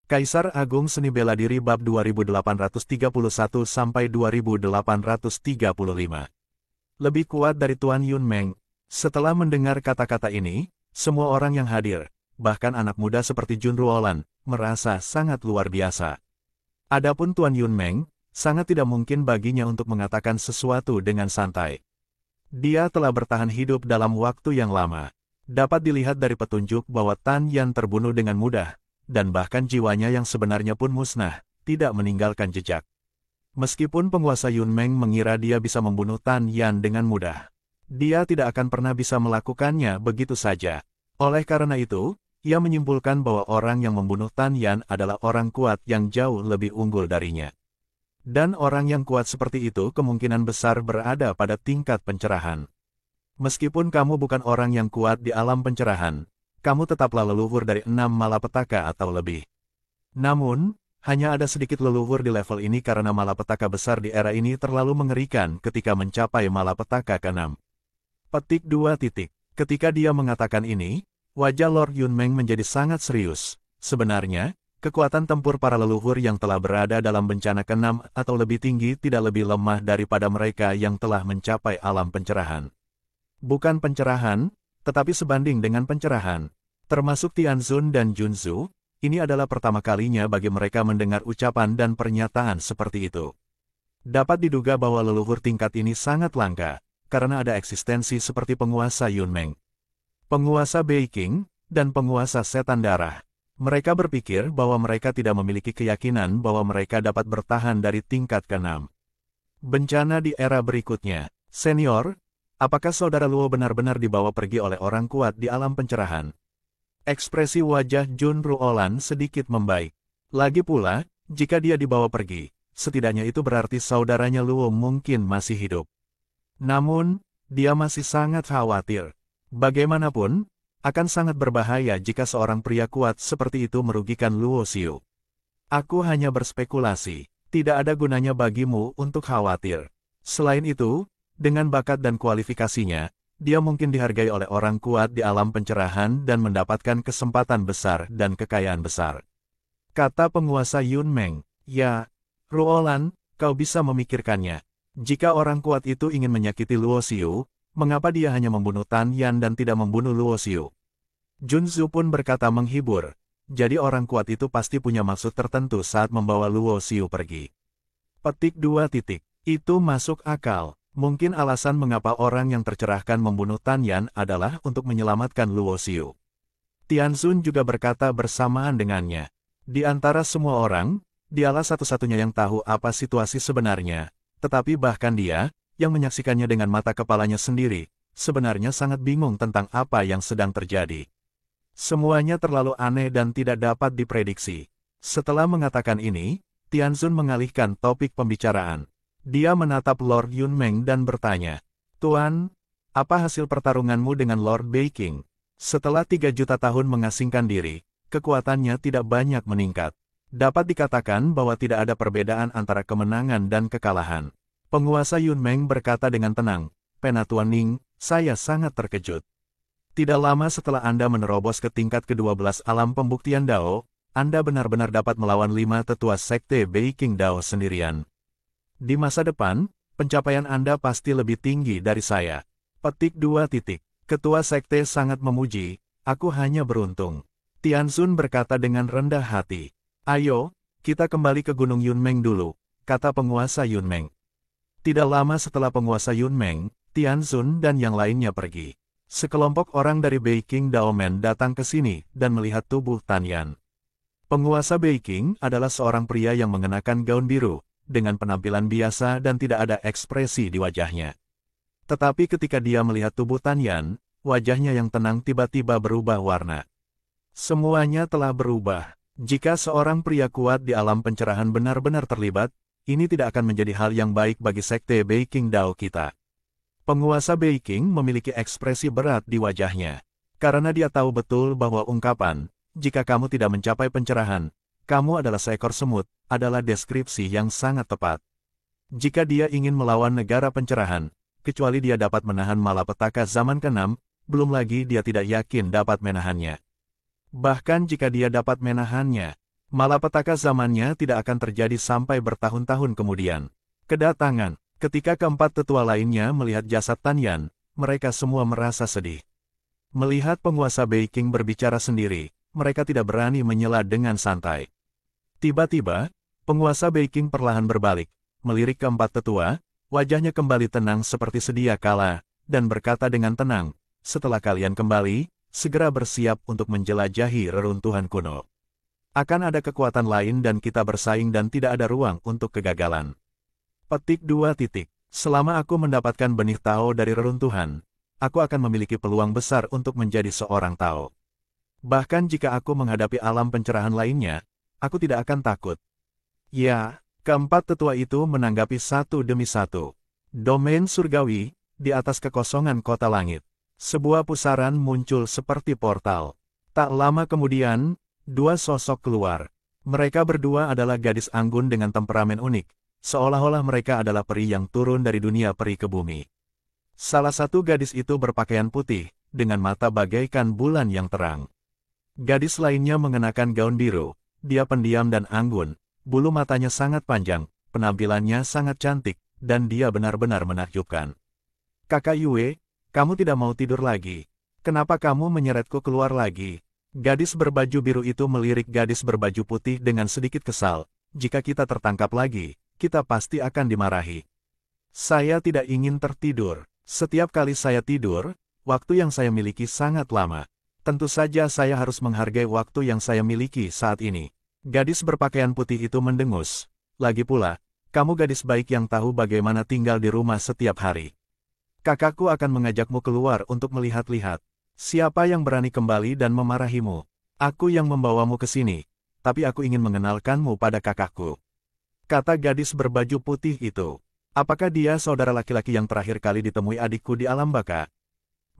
Kaisar Agung Seni Bela Diri bab 2831-2835. Lebih kuat dari Tuan Yun Meng. Setelah mendengar kata-kata ini, semua orang yang hadir, bahkan anak muda seperti Jun Ruolan, merasa sangat luar biasa. Adapun Tuan Yun Meng, sangat tidak mungkin baginya untuk mengatakan sesuatu dengan santai. Dia telah bertahan hidup dalam waktu yang lama. Dapat dilihat dari petunjuk bahwa Tan Yan terbunuh dengan mudah, dan bahkan jiwanya yang sebenarnya pun musnah, tidak meninggalkan jejak. Meskipun penguasa Yun Meng mengira dia bisa membunuh Tan Yan dengan mudah, dia tidak akan pernah bisa melakukannya begitu saja. Oleh karena itu, ia menyimpulkan bahwa orang yang membunuh Tan Yan adalah orang kuat yang jauh lebih unggul darinya. Dan orang yang kuat seperti itu kemungkinan besar berada pada tingkat pencerahan. Meskipun kamu bukan orang yang kuat di alam pencerahan, kamu tetaplah leluhur dari 6 malapetaka atau lebih. Namun, hanya ada sedikit leluhur di level ini karena malapetaka besar di era ini terlalu mengerikan ketika mencapai malapetaka ke-6. Petik 2. Ketika dia mengatakan ini, wajah Lord Yun Meng menjadi sangat serius. Sebenarnya, kekuatan tempur para leluhur yang telah berada dalam bencana ke-6 atau lebih tinggi tidak lebih lemah daripada mereka yang telah mencapai alam pencerahan. Bukan pencerahan, tetapi sebanding dengan pencerahan. Termasuk Tianzun dan Junzu, ini adalah pertama kalinya bagi mereka mendengar ucapan dan pernyataan seperti itu. Dapat diduga bahwa leluhur tingkat ini sangat langka, karena ada eksistensi seperti penguasa Yun Meng, penguasa Bei Qing, dan penguasa setan darah. Mereka berpikir bahwa mereka tidak memiliki keyakinan bahwa mereka dapat bertahan dari tingkat ke-6. Bencana di era berikutnya. Senior, apakah saudara Luo benar-benar dibawa pergi oleh orang kuat di alam pencerahan? Ekspresi wajah Jun Ruolan sedikit membaik. Lagi pula, jika dia dibawa pergi, setidaknya itu berarti saudaranya Luo mungkin masih hidup. Namun, dia masih sangat khawatir. Bagaimanapun, akan sangat berbahaya jika seorang pria kuat seperti itu merugikan Luo Xiu. Aku hanya berspekulasi, tidak ada gunanya bagimu untuk khawatir. Selain itu, dengan bakat dan kualifikasinya, dia mungkin dihargai oleh orang kuat di alam pencerahan dan mendapatkan kesempatan besar dan kekayaan besar. Kata penguasa Yun Meng, ya, Ruolan, kau bisa memikirkannya. Jika orang kuat itu ingin menyakiti Luo Xiu, mengapa dia hanya membunuh Tan Yan dan tidak membunuh Luo Xiu? Junzu pun berkata menghibur, jadi orang kuat itu pasti punya maksud tertentu saat membawa Luo Xiu pergi. Petik 2. Itu masuk akal. Mungkin alasan mengapa orang yang tercerahkan membunuh Tan Yan adalah untuk menyelamatkan Luo Xiu. Tianzun juga berkata bersamaan dengannya. Di antara semua orang, dialah satu-satunya yang tahu apa situasi sebenarnya, tetapi bahkan dia, yang menyaksikannya dengan mata kepalanya sendiri, sebenarnya sangat bingung tentang apa yang sedang terjadi. Semuanya terlalu aneh dan tidak dapat diprediksi. Setelah mengatakan ini, Tianzun mengalihkan topik pembicaraan. Dia menatap Lord Yun Meng dan bertanya, Tuan, apa hasil pertarunganmu dengan Lord Bei Qing? Setelah 3 juta tahun mengasingkan diri, kekuatannya tidak banyak meningkat. Dapat dikatakan bahwa tidak ada perbedaan antara kemenangan dan kekalahan. Penguasa Yun Meng berkata dengan tenang, Penatuan Ning, saya sangat terkejut. Tidak lama setelah Anda menerobos ke tingkat ke-12 alam pembuktian Dao, Anda benar-benar dapat melawan 5 tetua sekte Bei Qing Dao sendirian. Di masa depan, pencapaian Anda pasti lebih tinggi dari saya. Petik 2. Ketua sekte sangat memuji, aku hanya beruntung. Tianzun berkata dengan rendah hati. Ayo, kita kembali ke Gunung Yun Meng dulu, kata penguasa Yun Meng. Tidak lama setelah penguasa Yun Meng, Tianzun dan yang lainnya pergi. Sekelompok orang dari Bei Qing Daomen datang ke sini dan melihat tubuh Tan Yan. Penguasa Bei Qing adalah seorang pria yang mengenakan gaun biru, dengan penampilan biasa dan tidak ada ekspresi di wajahnya. Tetapi ketika dia melihat tubuh Tan Yan, wajahnya yang tenang tiba-tiba berubah warna. Semuanya telah berubah. Jika seorang pria kuat di alam pencerahan benar-benar terlibat, ini tidak akan menjadi hal yang baik bagi sekte Bei Qing Dao kita. Penguasa Bei Qing memiliki ekspresi berat di wajahnya, karena dia tahu betul bahwa ungkapan, jika kamu tidak mencapai pencerahan, kamu adalah seekor semut, adalah deskripsi yang sangat tepat. Jika dia ingin melawan negara pencerahan, kecuali dia dapat menahan malapetaka zaman ke-6, belum lagi dia tidak yakin dapat menahannya. Bahkan jika dia dapat menahannya, Malapetaka zamannya tidak akan terjadi sampai bertahun-tahun kemudian. Kedatangan, ketika keempat tetua lainnya melihat jasad Tan Yan, mereka semua merasa sedih. Melihat penguasa Beiqing berbicara sendiri, mereka tidak berani menyela dengan santai. Tiba-tiba, penguasa Beiqing perlahan berbalik, melirik keempat tetua, wajahnya kembali tenang seperti sedia kala, dan berkata dengan tenang, "Setelah kalian kembali, segera bersiap untuk menjelajahi reruntuhan kuno. Akan ada kekuatan lain dan kita bersaing dan tidak ada ruang untuk kegagalan." Petik 2. Selama aku mendapatkan benih Tao dari reruntuhan, aku akan memiliki peluang besar untuk menjadi seorang Tao. Bahkan jika aku menghadapi alam pencerahan lainnya, aku tidak akan takut. Ya, keempat tetua itu menanggapi satu demi satu. Domain surgawi, di atas kekosongan kota langit. Sebuah pusaran muncul seperti portal. Tak lama kemudian, dua sosok keluar. Mereka berdua adalah gadis anggun dengan temperamen unik, seolah-olah mereka adalah peri yang turun dari dunia peri ke bumi. Salah satu gadis itu berpakaian putih, dengan mata bagaikan bulan yang terang. Gadis lainnya mengenakan gaun biru, dia pendiam dan anggun, bulu matanya sangat panjang, penampilannya sangat cantik, dan dia benar-benar menakjubkan. "Kakak Yue, kamu tidak mau tidur lagi? Kenapa kamu menyeretku keluar lagi?" Gadis berbaju biru itu melirik gadis berbaju putih dengan sedikit kesal. "Jika kita tertangkap lagi, kita pasti akan dimarahi." "Saya tidak ingin tertidur. Setiap kali saya tidur, waktu yang saya miliki sangat lama. Tentu saja saya harus menghargai waktu yang saya miliki saat ini." Gadis berpakaian putih itu mendengus. "Lagi pula, kamu gadis baik yang tahu bagaimana tinggal di rumah setiap hari. Kakakku akan mengajakmu keluar untuk melihat-lihat. Siapa yang berani kembali dan memarahimu? Aku yang membawamu ke sini, tapi aku ingin mengenalkanmu pada kakakku," kata gadis berbaju putih itu. "Apakah dia saudara laki-laki yang terakhir kali ditemui adikku di alam baka?"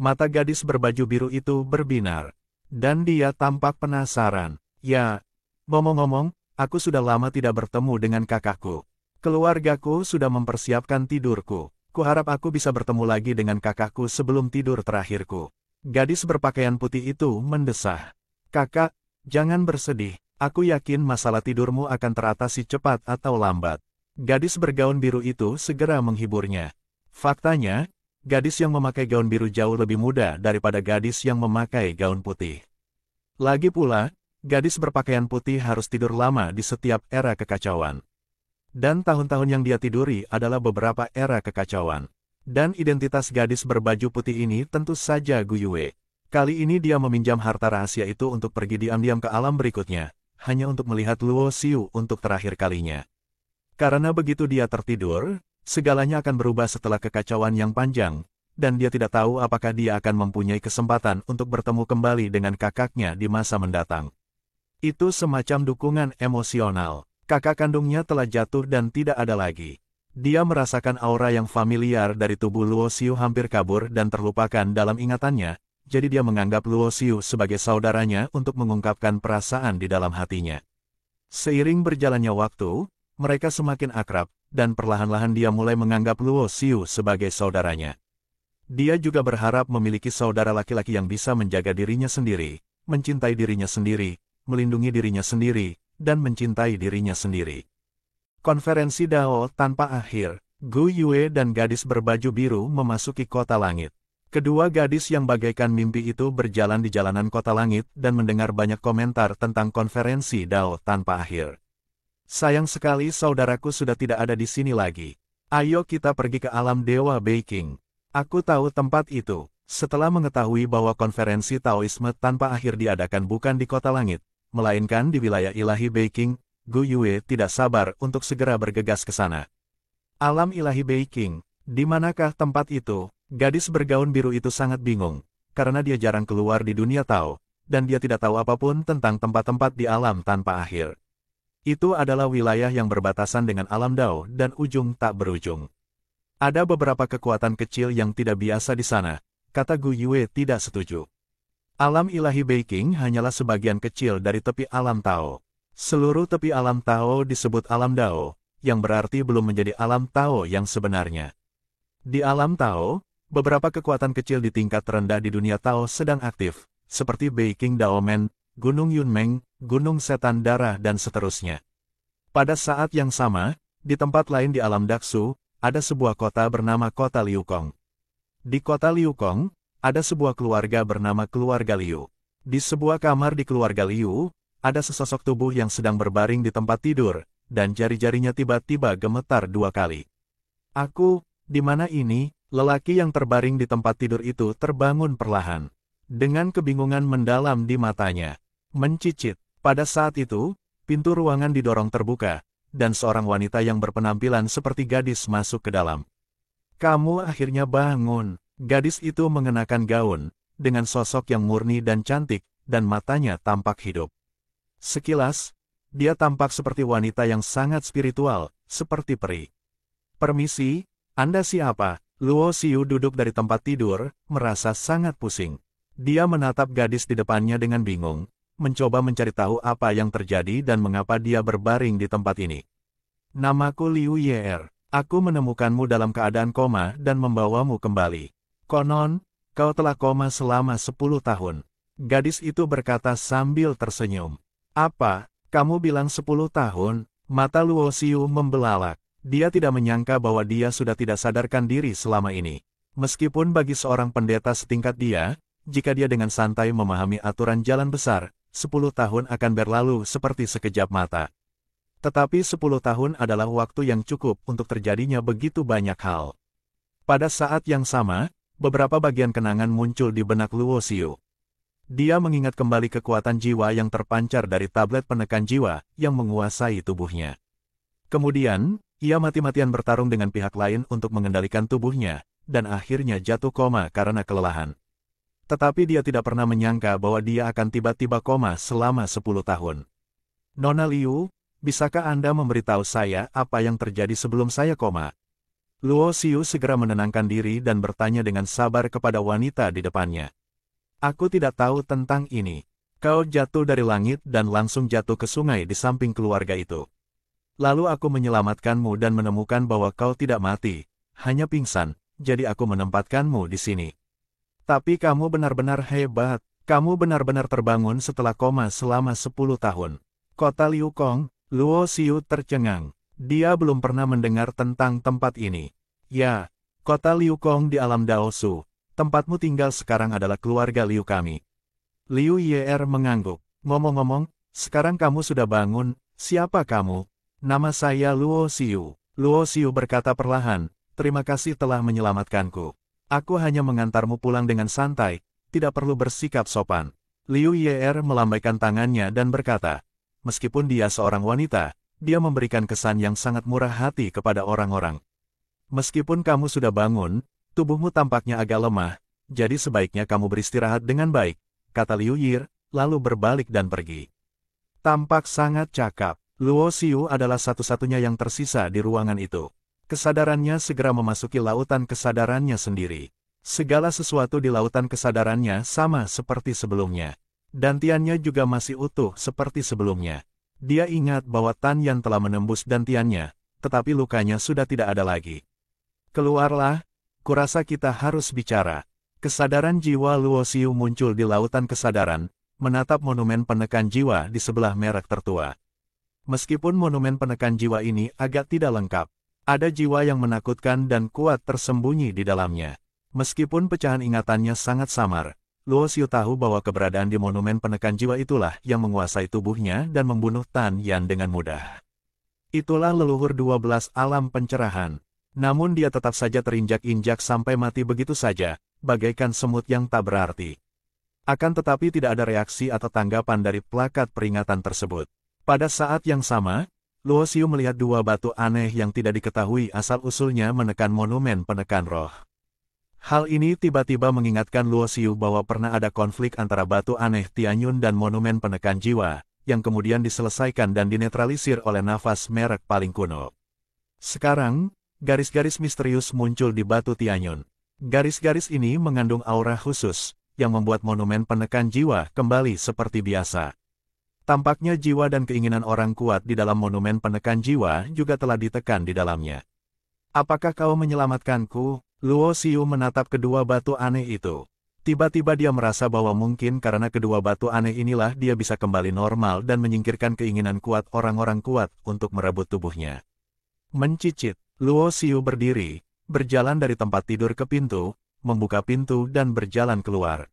Mata gadis berbaju biru itu berbinar, dan dia tampak penasaran. "Ya, ngomong-ngomong, aku sudah lama tidak bertemu dengan kakakku. Keluargaku sudah mempersiapkan tidurku. Kuharap aku bisa bertemu lagi dengan kakakku sebelum tidur terakhirku." Gadis berpakaian putih itu mendesah. "Kakak, jangan bersedih. Aku yakin masalah tidurmu akan teratasi cepat atau lambat." Gadis bergaun biru itu segera menghiburnya. Faktanya, gadis yang memakai gaun biru jauh lebih muda daripada gadis yang memakai gaun putih. Lagi pula, gadis berpakaian putih harus tidur lama di setiap era kekacauan. Dan tahun-tahun yang dia tiduri adalah beberapa era kekacauan. Dan identitas gadis berbaju putih ini tentu saja Gu Yue. Kali ini dia meminjam harta rahasia itu untuk pergi diam-diam ke alam berikutnya, hanya untuk melihat Luo Xiu untuk terakhir kalinya. Karena begitu dia tertidur, segalanya akan berubah setelah kekacauan yang panjang, dan dia tidak tahu apakah dia akan mempunyai kesempatan untuk bertemu kembali dengan kakaknya di masa mendatang. Itu semacam dukungan emosional. Kakak kandungnya telah jatuh dan tidak ada lagi. Dia merasakan aura yang familiar dari tubuh Luo Xiu hampir kabur dan terlupakan dalam ingatannya, jadi dia menganggap Luo Xiu sebagai saudaranya untuk mengungkapkan perasaan di dalam hatinya. Seiring berjalannya waktu, mereka semakin akrab, dan perlahan-lahan dia mulai menganggap Luo Xiu sebagai saudaranya. Dia juga berharap memiliki saudara laki-laki yang bisa menjaga dirinya sendiri, mencintai dirinya sendiri, melindungi dirinya sendiri, dan mencintai dirinya sendiri. Konferensi Dao tanpa akhir, Gu Yue dan gadis berbaju biru memasuki kota langit. Kedua gadis yang bagaikan mimpi itu berjalan di jalanan kota langit dan mendengar banyak komentar tentang konferensi Dao tanpa akhir. "Sayang sekali saudaraku sudah tidak ada di sini lagi. Ayo kita pergi ke alam Dewa Beiqing. Aku tahu tempat itu." Setelah mengetahui bahwa konferensi Taoisme tanpa akhir diadakan bukan di kota langit, melainkan di wilayah ilahi Beiqing, Gu Yue tidak sabar untuk segera bergegas ke sana. Alam ilahi Beiqing, di manakah tempat itu? Gadis bergaun biru itu sangat bingung, karena dia jarang keluar di dunia Tao, dan dia tidak tahu apapun tentang tempat-tempat di alam tanpa akhir. Itu adalah wilayah yang berbatasan dengan alam Dao dan ujung tak berujung. "Ada beberapa kekuatan kecil yang tidak biasa di sana," kata Gu Yue tidak setuju. "Alam ilahi Beiqing hanyalah sebagian kecil dari tepi alam Tao. Seluruh tepi alam Tao disebut alam Dao, yang berarti belum menjadi alam Tao yang sebenarnya. Di alam Tao, beberapa kekuatan kecil di tingkat terendah di dunia Tao sedang aktif, seperti Beiqing Daomen, Gunung Yunmeng, gunung setan darah dan seterusnya. Pada saat yang sama, di tempat lain di alam Daksu, ada sebuah kota bernama Kota Liukong. Di Kota Liukong, ada sebuah keluarga bernama Keluarga Liu. Di sebuah kamar di Keluarga Liu, ada sesosok tubuh yang sedang berbaring di tempat tidur, dan jari-jarinya tiba-tiba gemetar 2 kali. Aku, di mana ini? Lelaki yang terbaring di tempat tidur itu terbangun perlahan. Dengan kebingungan mendalam di matanya. Mencicit. Pada saat itu, pintu ruangan didorong terbuka, dan seorang wanita yang berpenampilan seperti gadis masuk ke dalam. Kamu akhirnya bangun. Gadis itu mengenakan gaun, dengan sosok yang murni dan cantik, dan matanya tampak hidup. Sekilas, dia tampak seperti wanita yang sangat spiritual, seperti peri. Permisi, Anda siapa? Luo Xiu duduk dari tempat tidur, merasa sangat pusing. Dia menatap gadis di depannya dengan bingung, mencoba mencari tahu apa yang terjadi dan mengapa dia berbaring di tempat ini. Namaku Liu Yer. Aku menemukanmu dalam keadaan koma dan membawamu kembali. Konon, kau telah koma selama 10 tahun. Gadis itu berkata sambil tersenyum. Apa? Kamu bilang 10 tahun? Mata Luo Xiu membelalak. Dia tidak menyangka bahwa dia sudah tidak sadarkan diri selama ini. Meskipun bagi seorang pendeta setingkat dia, jika dia dengan santai memahami aturan jalan besar, 10 tahun akan berlalu seperti sekejap mata. Tetapi 10 tahun adalah waktu yang cukup untuk terjadinya begitu banyak hal. Pada saat yang sama, beberapa bagian kenangan muncul di benak Luo Xiu. Dia mengingat kembali kekuatan jiwa yang terpancar dari tablet penekan jiwa yang menguasai tubuhnya. Kemudian, ia mati-matian bertarung dengan pihak lain untuk mengendalikan tubuhnya, dan akhirnya jatuh koma karena kelelahan. Tetapi dia tidak pernah menyangka bahwa dia akan tiba-tiba koma selama 10 tahun. Nona Liu, bisakah Anda memberitahu saya apa yang terjadi sebelum saya koma? Luo Xiu segera menenangkan diri dan bertanya dengan sabar kepada wanita di depannya. Aku tidak tahu tentang ini. Kau jatuh dari langit dan langsung jatuh ke sungai di samping keluarga itu. Lalu aku menyelamatkanmu dan menemukan bahwa kau tidak mati, hanya pingsan, jadi aku menempatkanmu di sini. Tapi kamu benar-benar hebat, kamu benar-benar terbangun setelah koma selama 10 tahun. Kota Liukong, Luo Xiu tercengang. Dia belum pernah mendengar tentang tempat ini. Ya, Kota Liukong di alam Daosu, tempatmu tinggal sekarang adalah keluarga Liu kami. Liu Yer mengangguk. Ngomong-ngomong, sekarang kamu sudah bangun, siapa kamu? Nama saya Luo Xiu. Luo Xiu berkata perlahan, terima kasih telah menyelamatkanku. Aku hanya mengantarmu pulang dengan santai, tidak perlu bersikap sopan. Liu Yer melambaikan tangannya dan berkata, meskipun dia seorang wanita, dia memberikan kesan yang sangat murah hati kepada orang-orang. Meskipun kamu sudah bangun, tubuhmu tampaknya agak lemah, jadi sebaiknya kamu beristirahat dengan baik, kata Liu Yer, lalu berbalik dan pergi. Tampak sangat cakap. Luo Xiu adalah satu-satunya yang tersisa di ruangan itu. Kesadarannya segera memasuki lautan kesadarannya sendiri. Segala sesuatu di lautan kesadarannya sama seperti sebelumnya. Dantiannya juga masih utuh seperti sebelumnya. Dia ingat bahwa Tan Yan telah menembus dantiannya, tetapi lukanya sudah tidak ada lagi. Keluarlah, kurasa kita harus bicara. Kesadaran jiwa Luo Xiu muncul di lautan kesadaran, menatap monumen penekan jiwa di sebelah merek tertua. Meskipun monumen penekan jiwa ini agak tidak lengkap, ada jiwa yang menakutkan dan kuat tersembunyi di dalamnya. Meskipun pecahan ingatannya sangat samar, Luo Xiu tahu bahwa keberadaan di monumen penekan jiwa itulah yang menguasai tubuhnya dan membunuh Tan Yan dengan mudah. Itulah leluhur 12 alam pencerahan. Namun dia tetap saja terinjak-injak sampai mati begitu saja, bagaikan semut yang tak berarti. Akan tetapi tidak ada reaksi atau tanggapan dari plakat peringatan tersebut. Pada saat yang sama, Luo Xiu melihat 2 batu aneh yang tidak diketahui asal-usulnya menekan monumen penekan roh. Hal ini tiba-tiba mengingatkan Luo Xiu bahwa pernah ada konflik antara batu aneh Tianyun dan monumen penekan jiwa, yang kemudian diselesaikan dan dinetralisir oleh nafas merek paling kuno. Sekarang, garis-garis misterius muncul di batu Tianyun. Garis-garis ini mengandung aura khusus, yang membuat monumen penekan jiwa kembali seperti biasa. Tampaknya jiwa dan keinginan orang kuat di dalam monumen penekan jiwa juga telah ditekan di dalamnya. Apakah kau menyelamatkanku? Luo Xiu menatap kedua batu aneh itu. Tiba-tiba dia merasa bahwa mungkin karena kedua batu aneh inilah dia bisa kembali normal dan menyingkirkan keinginan kuat orang-orang kuat untuk merebut tubuhnya. Mencicit, Luo Xiu berdiri, berjalan dari tempat tidur ke pintu, membuka pintu dan berjalan keluar.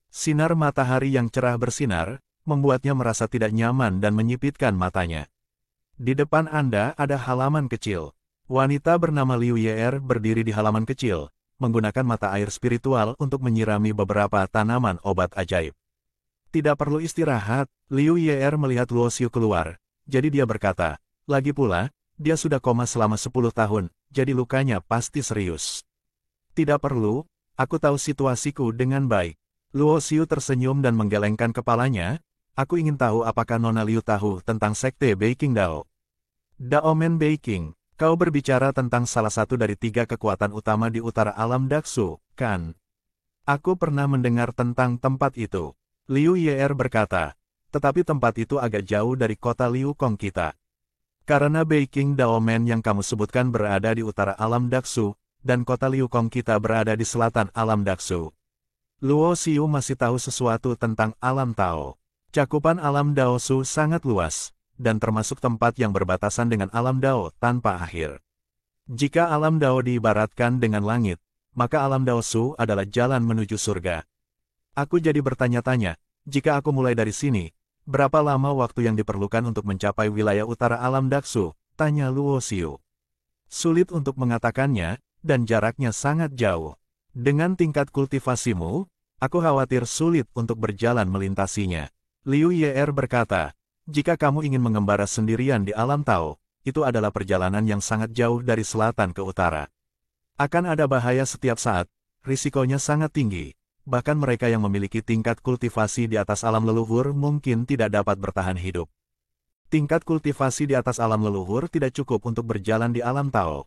Sinar matahari yang cerah bersinar, membuatnya merasa tidak nyaman dan menyipitkan matanya. Di depan Anda ada halaman kecil. Wanita bernama Liu Ye'er berdiri di halaman kecil, menggunakan mata air spiritual untuk menyirami beberapa tanaman obat ajaib. Tidak perlu istirahat, Liu Ye'er melihat Luo Xiu keluar, jadi dia berkata, lagi pula, dia sudah koma selama 10 tahun, jadi lukanya pasti serius. Tidak perlu, aku tahu situasiku dengan baik. Luo Xiu tersenyum dan menggelengkan kepalanya, aku ingin tahu apakah Nona Liu tahu tentang sekte Beijing Dao. Daomen Beijing. Kau berbicara tentang salah satu dari 3 kekuatan utama di utara alam Daksu, kan? Aku pernah mendengar tentang tempat itu. Liu Ye'er berkata, tetapi tempat itu agak jauh dari kota Liu Kong kita. Karena Beijing Daomen yang kamu sebutkan berada di utara alam Daksu, dan kota Liu Kong kita berada di selatan alam Daksu. Luo Xiu masih tahu sesuatu tentang alam Tao. Cakupan alam Daosu sangat luas, dan termasuk tempat yang berbatasan dengan alam Dao tanpa akhir. Jika alam Dao diibaratkan dengan langit, maka alam Daosu adalah jalan menuju surga. Aku jadi bertanya-tanya, jika aku mulai dari sini, berapa lama waktu yang diperlukan untuk mencapai wilayah utara alam Daksu? Tanya Luo Xiu. Sulit untuk mengatakannya, dan jaraknya sangat jauh. Dengan tingkat kultivasimu, aku khawatir sulit untuk berjalan melintasinya. Liu Ye'er berkata, jika kamu ingin mengembara sendirian di alam Tao, itu adalah perjalanan yang sangat jauh dari selatan ke utara. Akan ada bahaya setiap saat, risikonya sangat tinggi, bahkan mereka yang memiliki tingkat kultivasi di atas alam leluhur mungkin tidak dapat bertahan hidup. Tingkat kultivasi di atas alam leluhur tidak cukup untuk berjalan di alam Tao.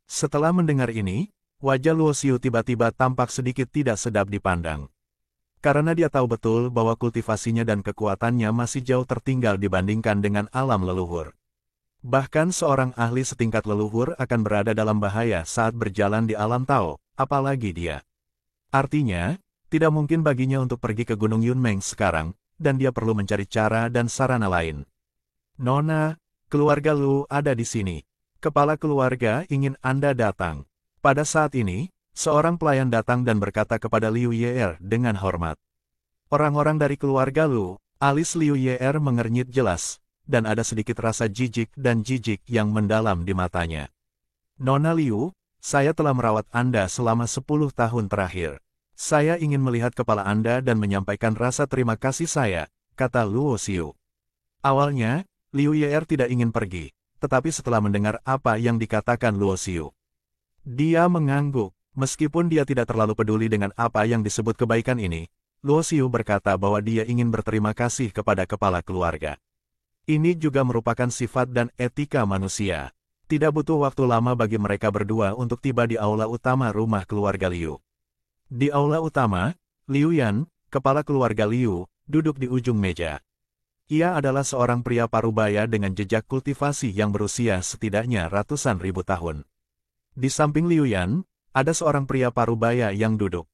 Setelah mendengar ini, wajah Luo Xiu tiba-tiba tampak sedikit tidak sedap dipandang. Karena dia tahu betul bahwa kultivasinya dan kekuatannya masih jauh tertinggal dibandingkan dengan alam leluhur. Bahkan seorang ahli setingkat leluhur akan berada dalam bahaya saat berjalan di alam Tao, apalagi dia. Artinya, tidak mungkin baginya untuk pergi ke Gunung Yunmeng sekarang, dan dia perlu mencari cara dan sarana lain. Nona, keluarga Lu ada di sini. Kepala keluarga ingin Anda datang. Pada saat ini, seorang pelayan datang dan berkata kepada Liu Ye'er dengan hormat. Orang-orang dari keluarga Lu, alis Liu Ye'er mengernyit jelas, dan ada sedikit rasa jijik yang mendalam di matanya. Nona Liu, saya telah merawat Anda selama 10 tahun terakhir. Saya ingin melihat kepala Anda dan menyampaikan rasa terima kasih saya, kata Luo Xiu. Awalnya, Liu Ye'er tidak ingin pergi, tetapi setelah mendengar apa yang dikatakan Luo Xiu, dia mengangguk. Meskipun dia tidak terlalu peduli dengan apa yang disebut kebaikan ini, Luo Xiu berkata bahwa dia ingin berterima kasih kepada kepala keluarga. Ini juga merupakan sifat dan etika manusia. Tidak butuh waktu lama bagi mereka berdua untuk tiba di aula utama rumah keluarga Liu. Di aula utama, Liu Yan, kepala keluarga Liu, duduk di ujung meja. Ia adalah seorang pria parubaya dengan jejak kultivasi yang berusia setidaknya ratusan ribu tahun. Di samping Liu Yan, ada seorang pria parubaya yang duduk.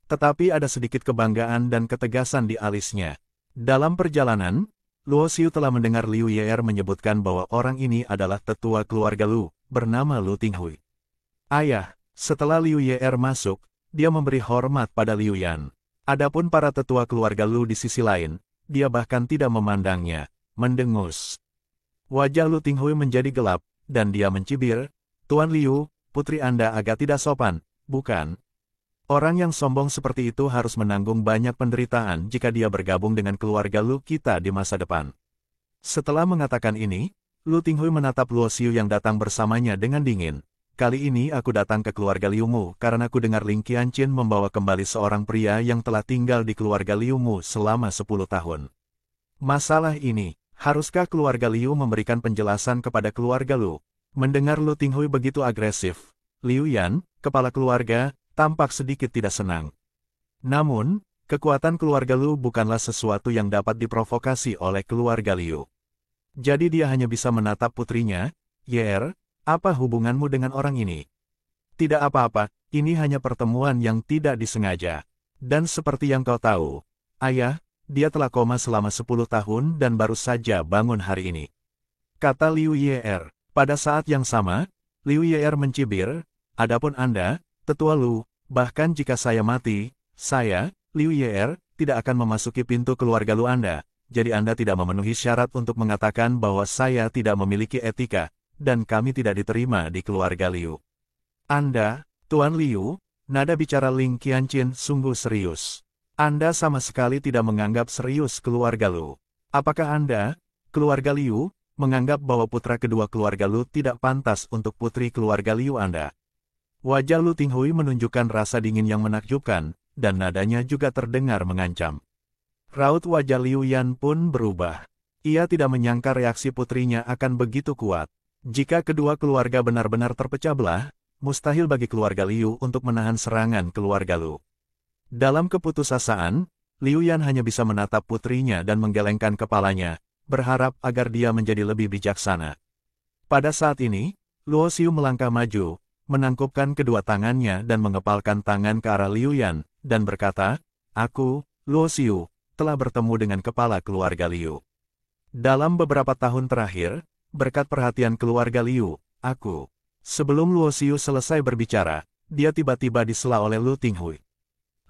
Tetapi ada sedikit kebanggaan dan ketegasan di alisnya. Dalam perjalanan, Luo Xiu telah mendengar Liu Ye'er menyebutkan bahwa orang ini adalah tetua keluarga Lu, bernama Lu Tinghui. Ayah, setelah Liu Ye'er masuk, dia memberi hormat pada Liu Yan. Adapun para tetua keluarga Lu di sisi lain, dia bahkan tidak memandangnya, mendengus. Wajah Lu Tinghui menjadi gelap, dan dia mencibir, Tuan Liu, putri Anda agak tidak sopan, bukan? Orang yang sombong seperti itu harus menanggung banyak penderitaan jika dia bergabung dengan keluarga Lu kita di masa depan. Setelah mengatakan ini, Lu Tinghui menatap Luo Xiu yang datang bersamanya dengan dingin. Kali ini aku datang ke keluarga Liu Mu karena aku dengar Ling Qianqin membawa kembali seorang pria yang telah tinggal di keluarga Liu Mu selama 10 tahun. Masalah ini, haruskah keluarga Liu memberikan penjelasan kepada keluarga Lu? Mendengar Lu Tinghui begitu agresif, Liu Yan, kepala keluarga, tampak sedikit tidak senang. Namun, kekuatan keluarga Lu bukanlah sesuatu yang dapat diprovokasi oleh keluarga Liu. Jadi dia hanya bisa menatap putrinya, Ye'er, apa hubunganmu dengan orang ini? Tidak apa-apa, ini hanya pertemuan yang tidak disengaja. Dan seperti yang kau tahu, ayah, dia telah koma selama 10 tahun dan baru saja bangun hari ini. Kata Liu Ye'er. Pada saat yang sama, Liu Ye'er mencibir, adapun Anda, Tetua Lu, bahkan jika saya mati, saya, Liu Ye'er, tidak akan memasuki pintu keluarga Lu Anda, jadi Anda tidak memenuhi syarat untuk mengatakan bahwa saya tidak memiliki etika, dan kami tidak diterima di keluarga Liu. Anda, Tuan Liu, nada bicara Ling Qianqin sungguh serius. Anda sama sekali tidak menganggap serius keluarga Lu. Apakah Anda, keluarga Liu, menganggap bahwa putra kedua keluarga Lu tidak pantas untuk putri keluarga Liu Anda? Wajah Lu Tinghui menunjukkan rasa dingin yang menakjubkan, dan nadanya juga terdengar mengancam. Raut wajah Liu Yan pun berubah. Ia tidak menyangka reaksi putrinya akan begitu kuat. Jika kedua keluarga benar-benar terpecah belah, mustahil bagi keluarga Liu untuk menahan serangan keluarga Lu. Dalam keputusasaan, Liu Yan hanya bisa menatap putrinya dan menggelengkan kepalanya, berharap agar dia menjadi lebih bijaksana. Pada saat ini, Luo Xiu melangkah maju, menangkupkan kedua tangannya dan mengepalkan tangan ke arah Liu Yan, dan berkata, "Aku, Luo Xiu, telah bertemu dengan kepala keluarga Liu. Dalam beberapa tahun terakhir, berkat perhatian keluarga Liu, aku..." Sebelum Luo Xiu selesai berbicara, dia tiba-tiba disela oleh Lu Tinghui.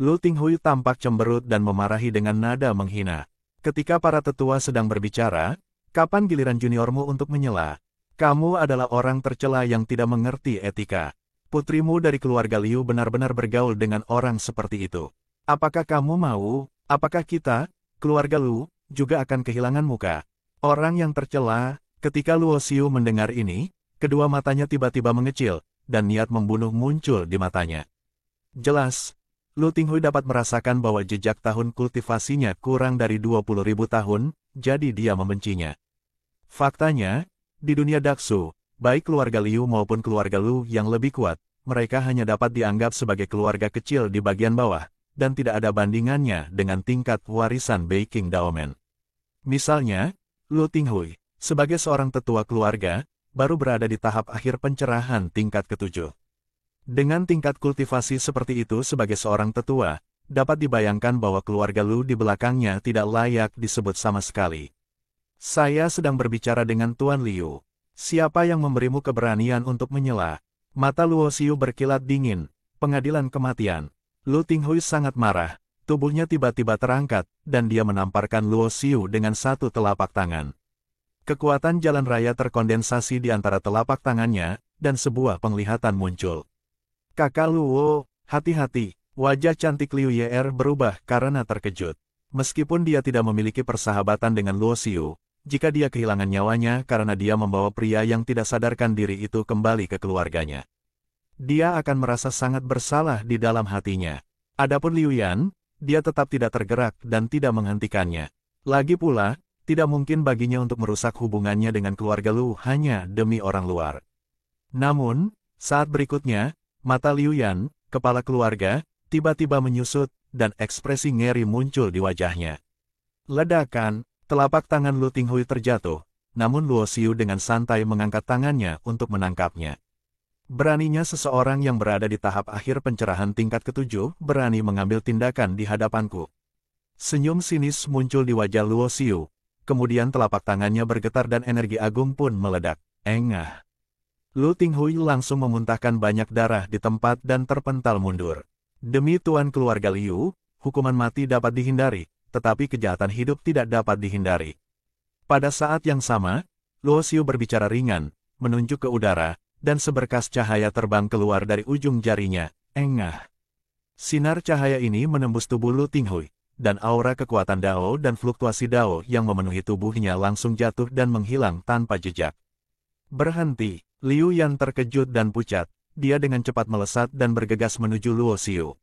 Lu Tinghui tampak cemberut dan memarahi dengan nada menghina. Ketika para tetua sedang berbicara, kapan giliran juniormu untuk menyela? Kamu adalah orang tercela yang tidak mengerti etika. Putrimu dari keluarga Liu benar-benar bergaul dengan orang seperti itu. Apakah kamu mau, apakah kita, keluarga Lu, juga akan kehilangan muka? Orang yang tercela. Ketika Luo Xiu mendengar ini, kedua matanya tiba-tiba mengecil, dan niat membunuh muncul di matanya. Jelas, Lu Tinghui dapat merasakan bahwa jejak tahun kultivasinya kurang dari 20.000 tahun, jadi dia membencinya. Faktanya, di dunia Daksu, baik keluarga Liu maupun keluarga Lu yang lebih kuat, mereka hanya dapat dianggap sebagai keluarga kecil di bagian bawah, dan tidak ada bandingannya dengan tingkat warisan Beiqing Daomen. Misalnya, Lu Tinghui, sebagai seorang tetua keluarga, baru berada di tahap akhir pencerahan tingkat ke-7. Dengan tingkat kultivasi seperti itu sebagai seorang tetua, dapat dibayangkan bahwa keluarga Lu di belakangnya tidak layak disebut sama sekali. Saya sedang berbicara dengan Tuan Liu. Siapa yang memberimu keberanian untuk menyela? Mata Luo Xiu berkilat dingin. Pengadilan kematian. Lu Tinghui sangat marah. Tubuhnya tiba-tiba terangkat, dan dia menamparkan Luo Xiu dengan satu telapak tangan. Kekuatan jalan raya terkondensasi di antara telapak tangannya, dan sebuah penglihatan muncul. "Kakak Luo, hati-hati." Wajah cantik Liu Ye'er berubah karena terkejut. Meskipun dia tidak memiliki persahabatan dengan Luo Xiu, jika dia kehilangan nyawanya karena dia membawa pria yang tidak sadarkan diri itu kembali ke keluarganya, dia akan merasa sangat bersalah di dalam hatinya. Adapun Liu Yan, dia tetap tidak tergerak dan tidak menghentikannya. Lagi pula, tidak mungkin baginya untuk merusak hubungannya dengan keluarga Lu hanya demi orang luar. Namun, saat berikutnya, mata Liu Yan, kepala keluarga, tiba-tiba menyusut, dan ekspresi ngeri muncul di wajahnya. Ledakan, telapak tangan Lu Tinghui terjatuh, namun Luo Xiu dengan santai mengangkat tangannya untuk menangkapnya. Beraninya seseorang yang berada di tahap akhir pencerahan tingkat ke-7 berani mengambil tindakan di hadapanku. Senyum sinis muncul di wajah Luo Xiu, kemudian telapak tangannya bergetar dan energi agung pun meledak. Engah. Lu Tinghui langsung memuntahkan banyak darah di tempat dan terpental mundur. Demi tuan keluarga Liu, hukuman mati dapat dihindari, tetapi kejahatan hidup tidak dapat dihindari. Pada saat yang sama, Luo Xiu berbicara ringan, menunjuk ke udara, dan seberkas cahaya terbang keluar dari ujung jarinya. Engah. Sinar cahaya ini menembus tubuh Lu Tinghui, dan aura kekuatan Dao dan fluktuasi Dao yang memenuhi tubuhnya langsung jatuh dan menghilang tanpa jejak. Berhenti. Liu Yan terkejut dan pucat, dia dengan cepat melesat dan bergegas menuju Luo Xiu.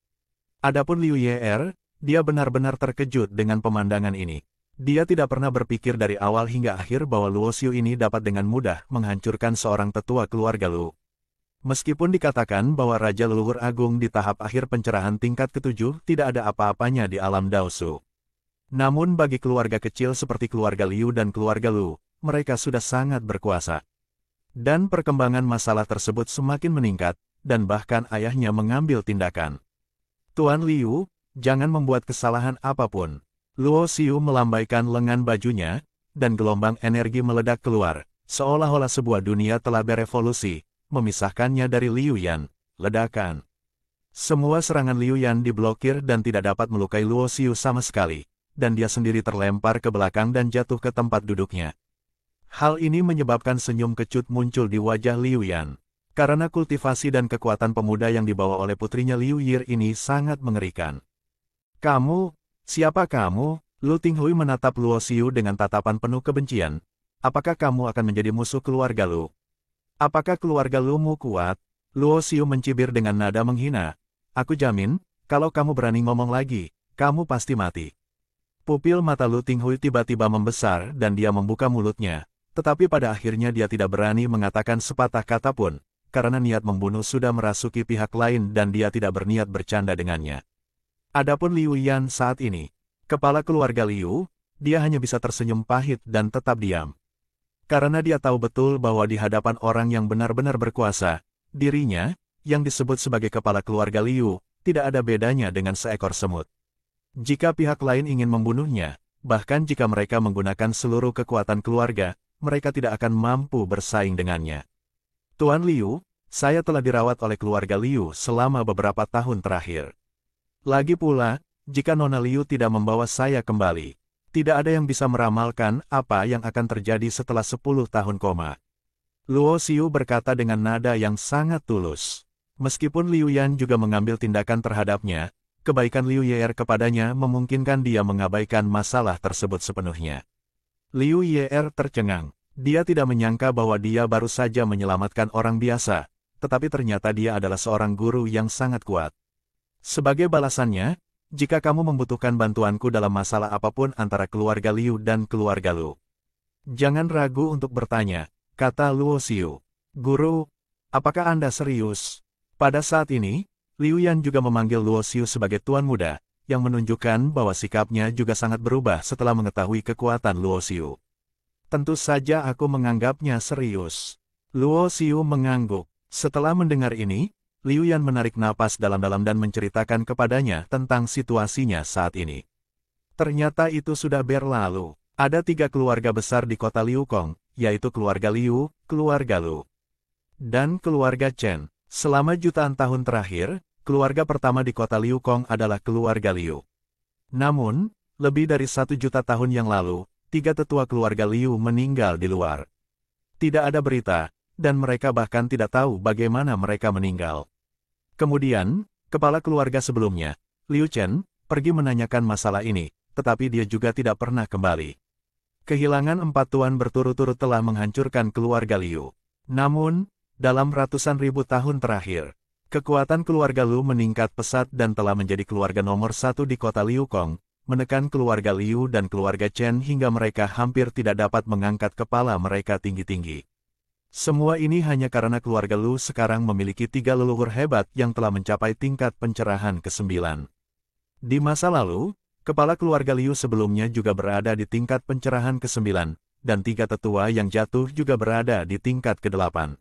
Adapun Liu Ye'er, dia benar-benar terkejut dengan pemandangan ini. Dia tidak pernah berpikir dari awal hingga akhir bahwa Luo Xiu ini dapat dengan mudah menghancurkan seorang tetua keluarga Lu. Meskipun dikatakan bahwa Raja Leluhur Agung di tahap akhir pencerahan tingkat ke-7 tidak ada apa-apanya di alam Daosu. Namun bagi keluarga kecil seperti keluarga Liu dan keluarga Lu, mereka sudah sangat berkuasa. Dan perkembangan masalah tersebut semakin meningkat, dan bahkan ayahnya mengambil tindakan. Tuan Liu, Jangan membuat kesalahan apapun. Luo Xiu melambaikan lengan bajunya, dan gelombang energi meledak keluar, seolah-olah sebuah dunia telah berevolusi, memisahkannya dari Liu Yan. Ledakan. Semua serangan Liu Yan diblokir dan tidak dapat melukai Luo Xiu sama sekali, dan dia sendiri terlempar ke belakang dan jatuh ke tempat duduknya. Hal ini menyebabkan senyum kecut muncul di wajah Liu Yan. Karena kultivasi dan kekuatan pemuda yang dibawa oleh putrinya Liu Yir ini sangat mengerikan. Kamu, siapa kamu? Lu Tinghui menatap Luo Xiu dengan tatapan penuh kebencian. Apakah kamu akan menjadi musuh keluarga Lu? Apakah keluarga Lu-mu kuat? Luo Xiu mencibir dengan nada menghina. Aku jamin, kalau kamu berani ngomong lagi, kamu pasti mati. Pupil mata Lu Tinghui tiba-tiba membesar dan dia membuka mulutnya. Tetapi pada akhirnya dia tidak berani mengatakan sepatah kata pun, karena niat membunuh sudah merasuki pihak lain dan dia tidak berniat bercanda dengannya. Adapun Liu Yan saat ini, kepala keluarga Liu, dia hanya bisa tersenyum pahit dan tetap diam. Karena dia tahu betul bahwa di hadapan orang yang benar-benar berkuasa, dirinya, yang disebut sebagai kepala keluarga Liu, tidak ada bedanya dengan seekor semut. Jika pihak lain ingin membunuhnya, bahkan jika mereka menggunakan seluruh kekuatan keluarga, mereka tidak akan mampu bersaing dengannya. Tuan Liu, saya telah dirawat oleh keluarga Liu selama beberapa tahun terakhir. Lagi pula, jika Nona Liu tidak membawa saya kembali, tidak ada yang bisa meramalkan apa yang akan terjadi setelah 10 tahun koma. Luo Xiu berkata dengan nada yang sangat tulus. Meskipun Liu Yan juga mengambil tindakan terhadapnya, kebaikan Liu Yer kepadanya memungkinkan dia mengabaikan masalah tersebut sepenuhnya. Liu Yer tercengang. Dia tidak menyangka bahwa dia baru saja menyelamatkan orang biasa, tetapi ternyata dia adalah seorang guru yang sangat kuat. Sebagai balasannya, jika kamu membutuhkan bantuanku dalam masalah apapun antara keluarga Liu dan keluarga Lu, jangan ragu untuk bertanya, kata Luo Xiu. Guru, apakah Anda serius? Pada saat ini, Liu Yan juga memanggil Luo Xiu sebagai tuan muda, yang menunjukkan bahwa sikapnya juga sangat berubah setelah mengetahui kekuatan Luo Xiu. Tentu saja aku menganggapnya serius. Luo Xiu mengangguk. Setelah mendengar ini, Liu Yan menarik napas dalam-dalam dan menceritakan kepadanya tentang situasinya saat ini. Ternyata itu sudah berlalu. Ada 3 keluarga besar di kota Liu Kong, yaitu keluarga Liu, keluarga Lu, dan keluarga Chen. Selama jutaan tahun terakhir, keluarga pertama di kota Liu Kong adalah keluarga Liu. Namun, lebih dari 1 juta tahun yang lalu, 3 tetua keluarga Liu meninggal di luar. Tidak ada berita, dan mereka bahkan tidak tahu bagaimana mereka meninggal. Kemudian, kepala keluarga sebelumnya, Liu Chen, pergi menanyakan masalah ini, tetapi dia juga tidak pernah kembali. Kehilangan 4 tuan berturut-turut telah menghancurkan keluarga Liu. Namun, dalam ratusan ribu tahun terakhir, kekuatan keluarga Lu meningkat pesat dan telah menjadi keluarga nomor 1 di kota Liu Kong, menekan keluarga Liu dan keluarga Chen hingga mereka hampir tidak dapat mengangkat kepala mereka tinggi-tinggi. Semua ini hanya karena keluarga Lu sekarang memiliki 3 leluhur hebat yang telah mencapai tingkat pencerahan ke-9. Di masa lalu, kepala keluarga Liu sebelumnya juga berada di tingkat pencerahan ke-9, dan 3 tetua yang jatuh juga berada di tingkat ke-8.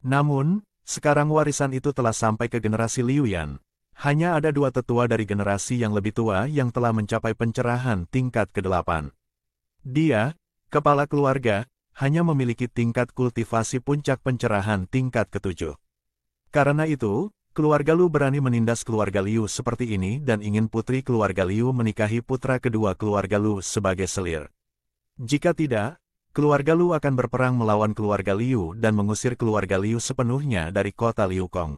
Namun, sekarang warisan itu telah sampai ke generasi Liu Yan. Hanya ada 2 tetua dari generasi yang lebih tua yang telah mencapai pencerahan tingkat ke-8. Dia, kepala keluarga, hanya memiliki tingkat kultivasi puncak pencerahan tingkat ke-7. Karena itu, keluarga Lu berani menindas keluarga Liu seperti ini dan ingin putri keluarga Liu menikahi putra kedua keluarga Lu sebagai selir. Jika tidak, keluarga Lu akan berperang melawan keluarga Liu dan mengusir keluarga Liu sepenuhnya dari kota Liu Kong.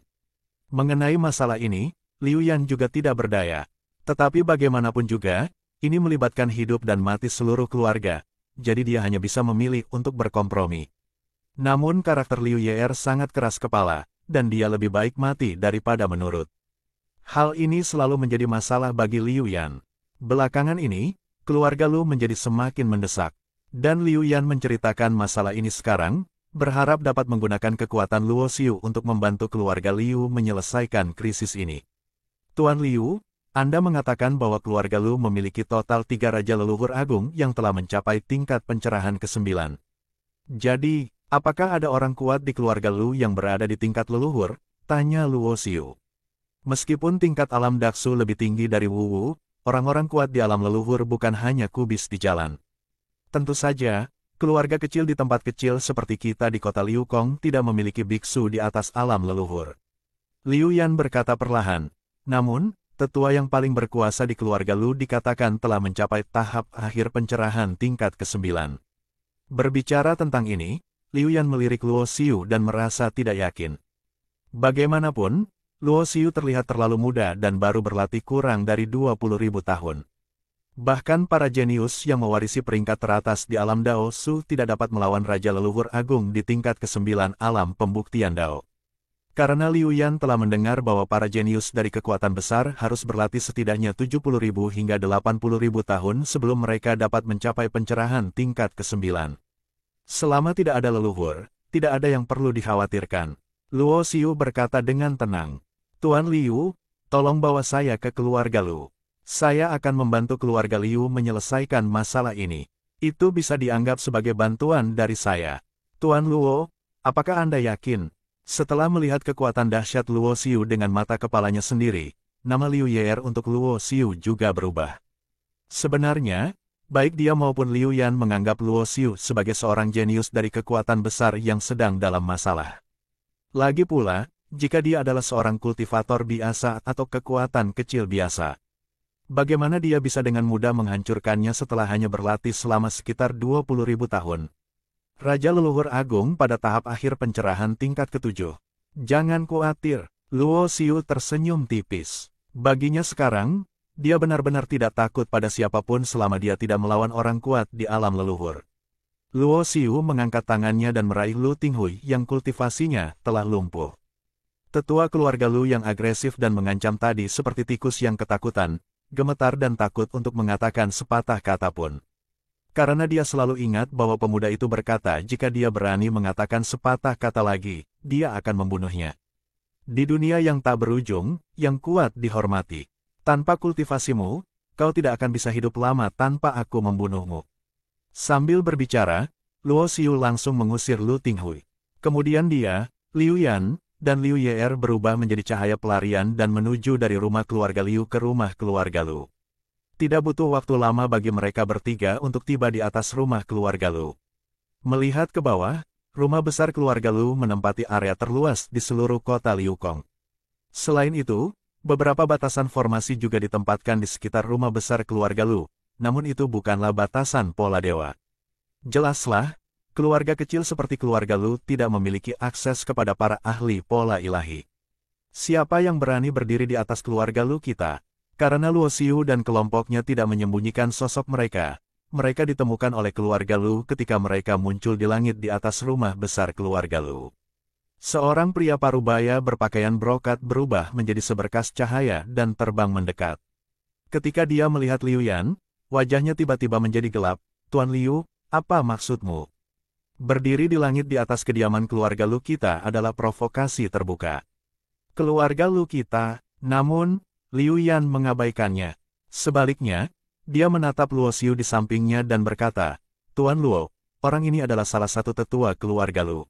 Mengenai masalah ini, Liu Yan juga tidak berdaya. Tetapi bagaimanapun juga, ini melibatkan hidup dan mati seluruh keluarga, jadi dia hanya bisa memilih untuk berkompromi. Namun karakter Liu Yer sangat keras kepala, dan dia lebih baik mati daripada menurut. Hal ini selalu menjadi masalah bagi Liu Yan. Belakangan ini, keluarga Lu menjadi semakin mendesak. Dan Liu Yan menceritakan masalah ini sekarang, berharap dapat menggunakan kekuatan Luo Xiu untuk membantu keluarga Liu menyelesaikan krisis ini. Tuan Liu, Anda mengatakan bahwa keluarga Lu memiliki total 3 raja leluhur agung yang telah mencapai tingkat pencerahan ke-9. Jadi, apakah ada orang kuat di keluarga Lu yang berada di tingkat leluhur? Tanya Luo Xiu. Meskipun tingkat alam Daksu lebih tinggi dari Wu Wu, orang-orang kuat di alam leluhur bukan hanya kubis di jalan. Tentu saja, keluarga kecil di tempat kecil seperti kita di kota Liu Kong tidak memiliki biksu di atas alam leluhur. Liu Yan berkata perlahan, namun, tetua yang paling berkuasa di keluarga Lu dikatakan telah mencapai tahap akhir pencerahan tingkat ke-9. Berbicara tentang ini, Liu Yan melirik Luo Xiu dan merasa tidak yakin. Bagaimanapun, Luo Xiu terlihat terlalu muda dan baru berlatih kurang dari 20.000 tahun. Bahkan para jenius yang mewarisi peringkat teratas di alam Dao Su tidak dapat melawan Raja Leluhur Agung di tingkat ke-9 alam pembuktian Dao. Karena Liu Yan telah mendengar bahwa para jenius dari kekuatan besar harus berlatih setidaknya 70.000 hingga 80.000 tahun sebelum mereka dapat mencapai pencerahan tingkat ke-9. Selama tidak ada leluhur, tidak ada yang perlu dikhawatirkan. Luo Xiu berkata dengan tenang, Tuan Liu, tolong bawa saya ke keluarga Lu. Saya akan membantu keluarga Liu menyelesaikan masalah ini. Itu bisa dianggap sebagai bantuan dari saya. Tuan Luo, apakah Anda yakin? Setelah melihat kekuatan dahsyat Luo Xiu dengan mata kepalanya sendiri, nama Liu Yer untuk Luo Xiu juga berubah. Sebenarnya, baik dia maupun Liu Yan menganggap Luo Xiu sebagai seorang jenius dari kekuatan besar yang sedang dalam masalah. Lagi pula, jika dia adalah seorang kultivator biasa atau kekuatan kecil biasa, bagaimana dia bisa dengan mudah menghancurkannya setelah hanya berlatih selama sekitar 20.000 tahun? Raja Leluhur Agung pada tahap akhir pencerahan tingkat ke-7. Jangan khawatir, Luo Xiu tersenyum tipis. Baginya sekarang, dia benar-benar tidak takut pada siapapun selama dia tidak melawan orang kuat di alam leluhur. Luo Xiu mengangkat tangannya dan meraih Lu Tinghui yang kultivasinya telah lumpuh. Tetua keluarga Lu yang agresif dan mengancam tadi seperti tikus yang ketakutan, gemetar dan takut untuk mengatakan sepatah kata pun. Karena dia selalu ingat bahwa pemuda itu berkata jika dia berani mengatakan sepatah kata lagi, dia akan membunuhnya. Di dunia yang tak berujung, yang kuat dihormati. Tanpa kultivasimu, kau tidak akan bisa hidup lama tanpa aku membunuhmu. Sambil berbicara, Luo Xiu langsung mengusir Lu Tinghui. Kemudian dia, Liu Yan, dan Liu Yer berubah menjadi cahaya pelarian dan menuju dari rumah keluarga Liu ke rumah keluarga Lu. Tidak butuh waktu lama bagi mereka bertiga untuk tiba di atas rumah keluarga Lu. Melihat ke bawah, rumah besar keluarga Lu menempati area terluas di seluruh kota Liu Kong. Selain itu, beberapa batasan formasi juga ditempatkan di sekitar rumah besar keluarga Lu, namun itu bukanlah batasan pola dewa. Jelaslah, keluarga kecil seperti keluarga Lu tidak memiliki akses kepada para ahli pola ilahi. Siapa yang berani berdiri di atas keluarga Lu kita? Karena Luo Xiu dan kelompoknya tidak menyembunyikan sosok mereka, mereka ditemukan oleh keluarga Lu ketika mereka muncul di langit di atas rumah besar keluarga Lu. Seorang pria parubaya berpakaian brokat berubah menjadi seberkas cahaya dan terbang mendekat. Ketika dia melihat Liu Yan, wajahnya tiba-tiba menjadi gelap. Tuan Liu, apa maksudmu? Berdiri di langit di atas kediaman keluarga Lu kita adalah provokasi terbuka. Keluarga Lu kita, namun, Liu Yan mengabaikannya. Sebaliknya, dia menatap Luo Xiu di sampingnya dan berkata, Tuan Luo, orang ini adalah salah satu tetua keluarga Lu.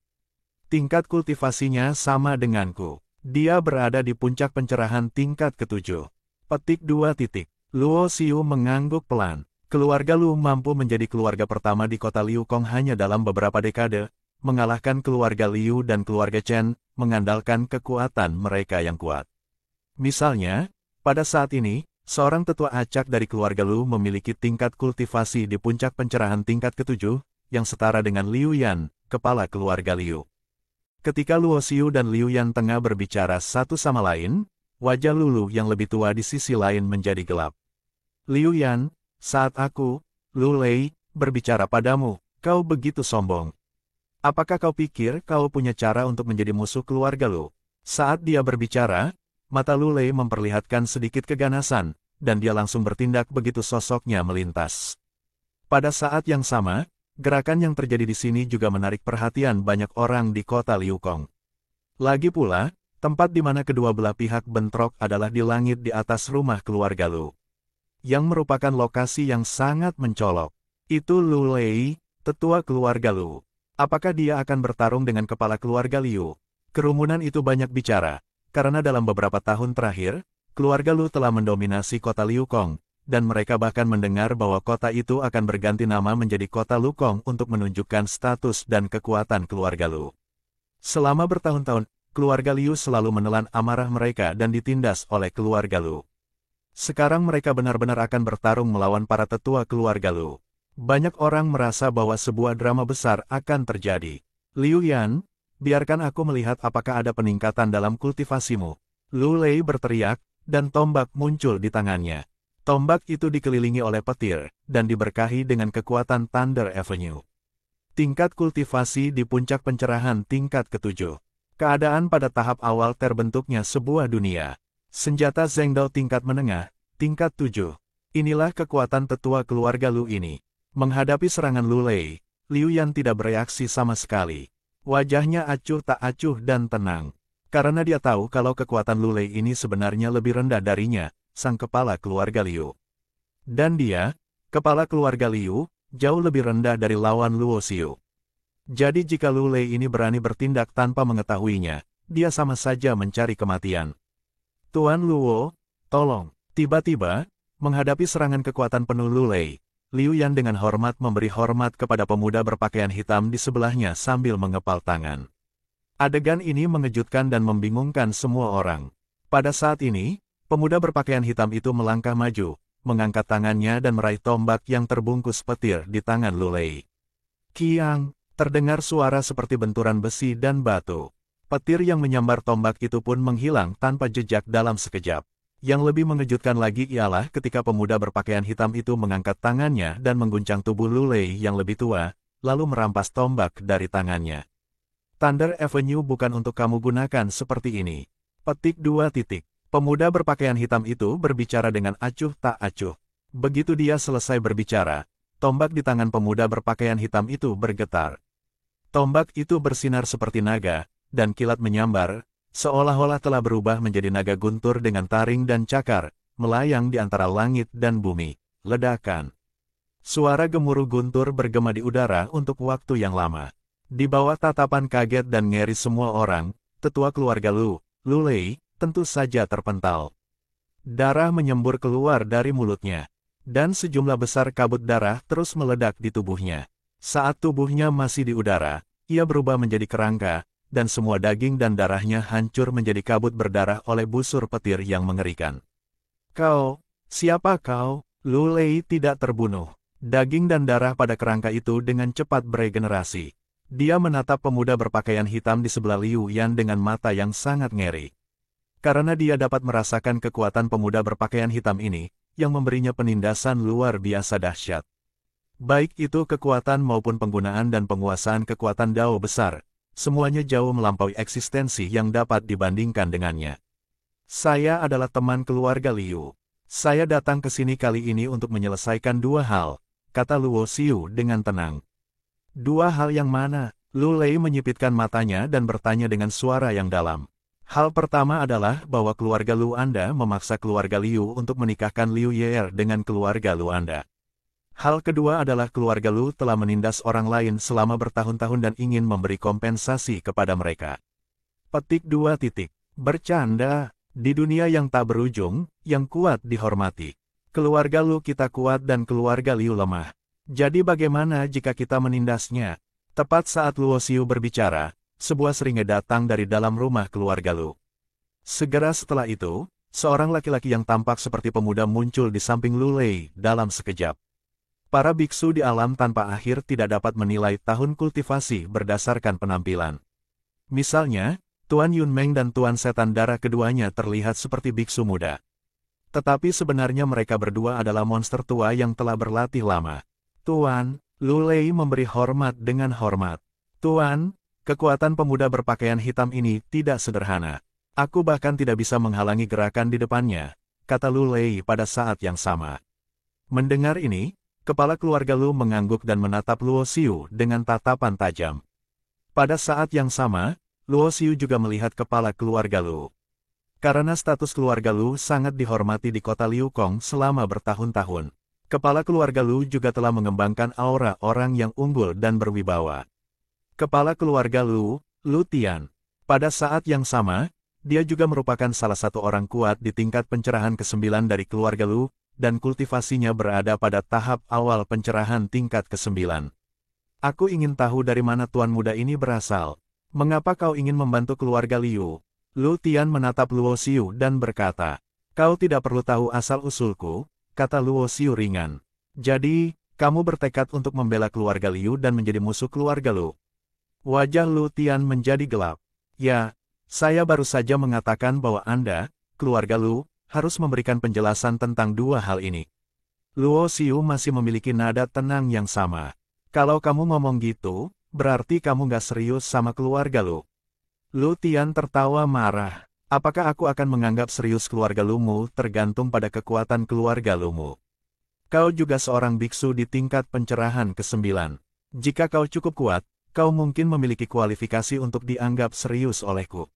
Tingkat kultivasinya sama denganku. Dia berada di puncak pencerahan tingkat ke-7. Petik 2 titik. Luo Xiu mengangguk pelan. Keluarga Lu mampu menjadi keluarga pertama di kota Liu Kong hanya dalam beberapa dekade, mengalahkan keluarga Liu dan keluarga Chen, mengandalkan kekuatan mereka yang kuat. Misalnya, pada saat ini, seorang tetua acak dari keluarga Lu memiliki tingkat kultivasi di puncak pencerahan tingkat ke-7, yang setara dengan Liu Yan, kepala keluarga Liu. Ketika Luo Xiu dan Liu Yan tengah berbicara satu sama lain, wajah Lulu yang lebih tua di sisi lain menjadi gelap. Liu Yan, saat aku, Lu Lei, berbicara padamu, kau begitu sombong. Apakah kau pikir kau punya cara untuk menjadi musuh keluarga Lu? Saat dia berbicara, mata Lu Lei memperlihatkan sedikit keganasan, dan dia langsung bertindak begitu sosoknya melintas. Pada saat yang sama, gerakan yang terjadi di sini juga menarik perhatian banyak orang di kota Liu Kong. Lagi pula, tempat di mana kedua belah pihak bentrok adalah di langit di atas rumah keluarga Lu, yang merupakan lokasi yang sangat mencolok. Itu Lu Lei, tetua keluarga Lu. Apakah dia akan bertarung dengan kepala keluarga Liu? Kerumunan itu banyak bicara, karena dalam beberapa tahun terakhir, keluarga Lu telah mendominasi kota Liukong, dan mereka bahkan mendengar bahwa kota itu akan berganti nama menjadi kota Lukong untuk menunjukkan status dan kekuatan keluarga Lu. Selama bertahun-tahun, keluarga Liu selalu menelan amarah mereka dan ditindas oleh keluarga Lu. Sekarang mereka benar-benar akan bertarung melawan para tetua keluarga Lu. Banyak orang merasa bahwa sebuah drama besar akan terjadi. Liu Yan, biarkan aku melihat apakah ada peningkatan dalam kultivasimu. Lu Lei berteriak, dan tombak muncul di tangannya. Tombak itu dikelilingi oleh petir, dan diberkahi dengan kekuatan Thunder Avenue. Tingkat kultivasi di puncak pencerahan tingkat ke-7. Keadaan pada tahap awal terbentuknya sebuah dunia. Senjata Zhengdao tingkat menengah, tingkat 7. Inilah kekuatan tetua keluarga Lu ini. Menghadapi serangan Lu Lei, Liu Yan tidak bereaksi sama sekali. Wajahnya acuh tak acuh dan tenang. Karena dia tahu kalau kekuatan Lu Lei ini sebenarnya lebih rendah darinya, sang kepala keluarga Liu. Dan dia, kepala keluarga Liu, jauh lebih rendah dari lawan Luo Xiu. Jadi jika Lu Lei ini berani bertindak tanpa mengetahuinya, dia sama saja mencari kematian. Tuan Luo, tolong. Tiba-tiba, menghadapi serangan kekuatan penuh Lu Lei, Liu Yan dengan hormat memberi hormat kepada pemuda berpakaian hitam di sebelahnya sambil mengepal tangan. Adegan ini mengejutkan dan membingungkan semua orang. Pada saat ini, pemuda berpakaian hitam itu melangkah maju, mengangkat tangannya dan meraih tombak yang terbungkus petir di tangan Lu Lei. Kiang, terdengar suara seperti benturan besi dan batu. Petir yang menyambar tombak itu pun menghilang tanpa jejak dalam sekejap. Yang lebih mengejutkan lagi ialah ketika pemuda berpakaian hitam itu mengangkat tangannya dan mengguncang tubuh Lu Lei yang lebih tua, lalu merampas tombak dari tangannya. Thunder Avenue bukan untuk kamu gunakan seperti ini. Petik 2. Pemuda berpakaian hitam itu berbicara dengan acuh tak acuh. Begitu dia selesai berbicara, tombak di tangan pemuda berpakaian hitam itu bergetar. Tombak itu bersinar seperti naga, dan kilat menyambar, seolah-olah telah berubah menjadi naga guntur dengan taring dan cakar, melayang di antara langit dan bumi. Ledakan. Suara gemuruh guntur bergema di udara untuk waktu yang lama. Di bawah tatapan kaget dan ngeri semua orang, tetua keluarga Lu Lei, tentu saja terpental. Darah menyembur keluar dari mulutnya, dan sejumlah besar kabut darah terus meledak di tubuhnya. Saat tubuhnya masih di udara, ia berubah menjadi kerangka, dan semua daging dan darahnya hancur menjadi kabut berdarah oleh busur petir yang mengerikan. Kau, siapa kau? Lu Lei tidak terbunuh. Daging dan darah pada kerangka itu dengan cepat beregenerasi. Dia menatap pemuda berpakaian hitam di sebelah Liu Yan dengan mata yang sangat ngeri. Karena dia dapat merasakan kekuatan pemuda berpakaian hitam ini, yang memberinya penindasan luar biasa dahsyat. Baik itu kekuatan maupun penggunaan dan penguasaan kekuatan Dao besar, semuanya jauh melampaui eksistensi yang dapat dibandingkan dengannya. Saya adalah teman keluarga Liu. Saya datang ke sini kali ini untuk menyelesaikan dua hal, kata Luo Xiu dengan tenang. Dua hal yang mana? Lu Lei menyipitkan matanya dan bertanya dengan suara yang dalam. Hal pertama adalah bahwa keluarga Lu Anda memaksa keluarga Liu untuk menikahkan Liu Ye dengan keluarga Lu Anda. Hal kedua adalah keluarga Lu telah menindas orang lain selama bertahun-tahun dan ingin memberi kompensasi kepada mereka. Petik 2. Bercanda. Di dunia yang tak berujung, yang kuat dihormati. Keluarga Lu kita kuat dan keluarga Liu lemah. Jadi bagaimana jika kita menindasnya? Tepat saat Luo Xiu berbicara, sebuah seringai datang dari dalam rumah keluarga Lu. Segera setelah itu, seorang laki-laki yang tampak seperti pemuda muncul di samping Lu Lei dalam sekejap. Para biksu di alam tanpa akhir tidak dapat menilai tahun kultivasi berdasarkan penampilan. Misalnya, Tuan Yunmeng dan Tuan Setan Darah keduanya terlihat seperti biksu muda. Tetapi sebenarnya mereka berdua adalah monster tua yang telah berlatih lama. Tuan, Lu Lei memberi hormat dengan hormat. Tuan, kekuatan pemuda berpakaian hitam ini tidak sederhana. Aku bahkan tidak bisa menghalangi gerakan di depannya, kata Lu Lei pada saat yang sama. Mendengar ini, kepala keluarga Lu mengangguk dan menatap Luo Xiu dengan tatapan tajam. Pada saat yang sama, Luo Xiu juga melihat kepala keluarga Lu. Karena status keluarga Lu sangat dihormati di kota Liukong selama bertahun-tahun. Kepala keluarga Lu juga telah mengembangkan aura orang yang unggul dan berwibawa. Kepala keluarga Lu, Lu Tian. Pada saat yang sama, Dia juga merupakan salah satu orang kuat di tingkat pencerahan ke-9 dari keluarga Lu, dan kultivasinya berada pada tahap awal pencerahan tingkat ke-9. Aku ingin tahu dari mana tuan muda ini berasal. Mengapa kau ingin membantu keluarga Liu? Lu Tian menatap Luo Xiu dan berkata, kau tidak perlu tahu asal-usulku, kata Luo Xiu ringan. Jadi, kamu bertekad untuk membela keluarga Liu dan menjadi musuh keluarga Lu. Wajah Lu Tian menjadi gelap. Ya, saya baru saja mengatakan bahwa Anda, keluarga Lu, harus memberikan penjelasan tentang dua hal ini. Luo Xiu masih memiliki nada tenang yang sama. Kalau kamu ngomong gitu, berarti kamu nggak serius sama keluarga Lu. Lu Tian tertawa marah. Apakah aku akan menganggap serius keluarga Lumu tergantung pada kekuatan keluarga Lumu? Kau juga seorang biksu di tingkat pencerahan ke-9. Jika kau cukup kuat, kau mungkin memiliki kualifikasi untuk dianggap serius olehku.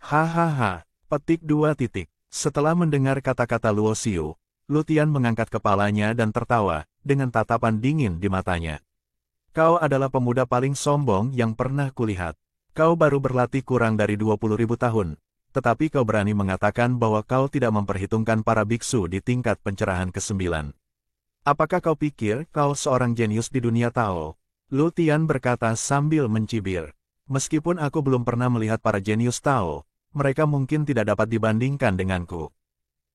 Hahaha, petik 2 titik. Setelah mendengar kata-kata Luo Xiu, Lu Tian mengangkat kepalanya dan tertawa, dengan tatapan dingin di matanya. Kau adalah pemuda paling sombong yang pernah kulihat. Kau baru berlatih kurang dari 20.000 tahun, tetapi kau berani mengatakan bahwa kau tidak memperhitungkan para biksu di tingkat pencerahan ke-9. Apakah kau pikir kau seorang jenius di dunia Tao? Lu Tian berkata sambil mencibir. Meskipun aku belum pernah melihat para jenius Tao, mereka mungkin tidak dapat dibandingkan denganku.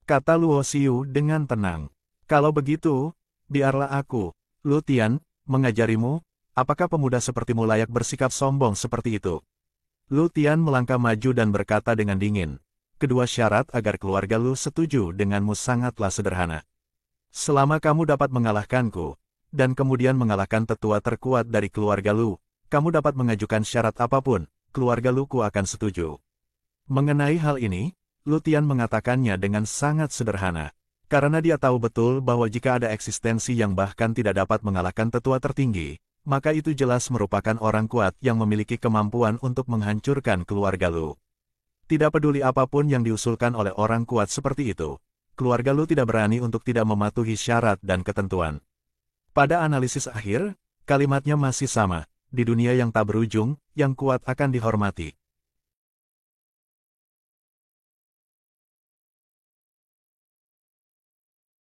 Kata Luo Xiu dengan tenang. Kalau begitu, biarlah aku, Lu Tian, mengajarimu. Apakah pemuda sepertimu layak bersikap sombong seperti itu? Lu Tian melangkah maju dan berkata dengan dingin. Kedua syarat agar keluarga Lu setuju denganmu sangatlah sederhana. Selama kamu dapat mengalahkanku, dan kemudian mengalahkan tetua terkuat dari keluarga Lu, kamu dapat mengajukan syarat apapun, keluarga Luku akan setuju. Mengenai hal ini, Lu Tian mengatakannya dengan sangat sederhana. Karena dia tahu betul bahwa jika ada eksistensi yang bahkan tidak dapat mengalahkan tetua tertinggi, maka itu jelas merupakan orang kuat yang memiliki kemampuan untuk menghancurkan keluarga Lu. Tidak peduli apapun yang diusulkan oleh orang kuat seperti itu, keluarga Lu tidak berani untuk tidak mematuhi syarat dan ketentuan. Pada analisis akhir, kalimatnya masih sama, di dunia yang tak berujung, yang kuat akan dihormati.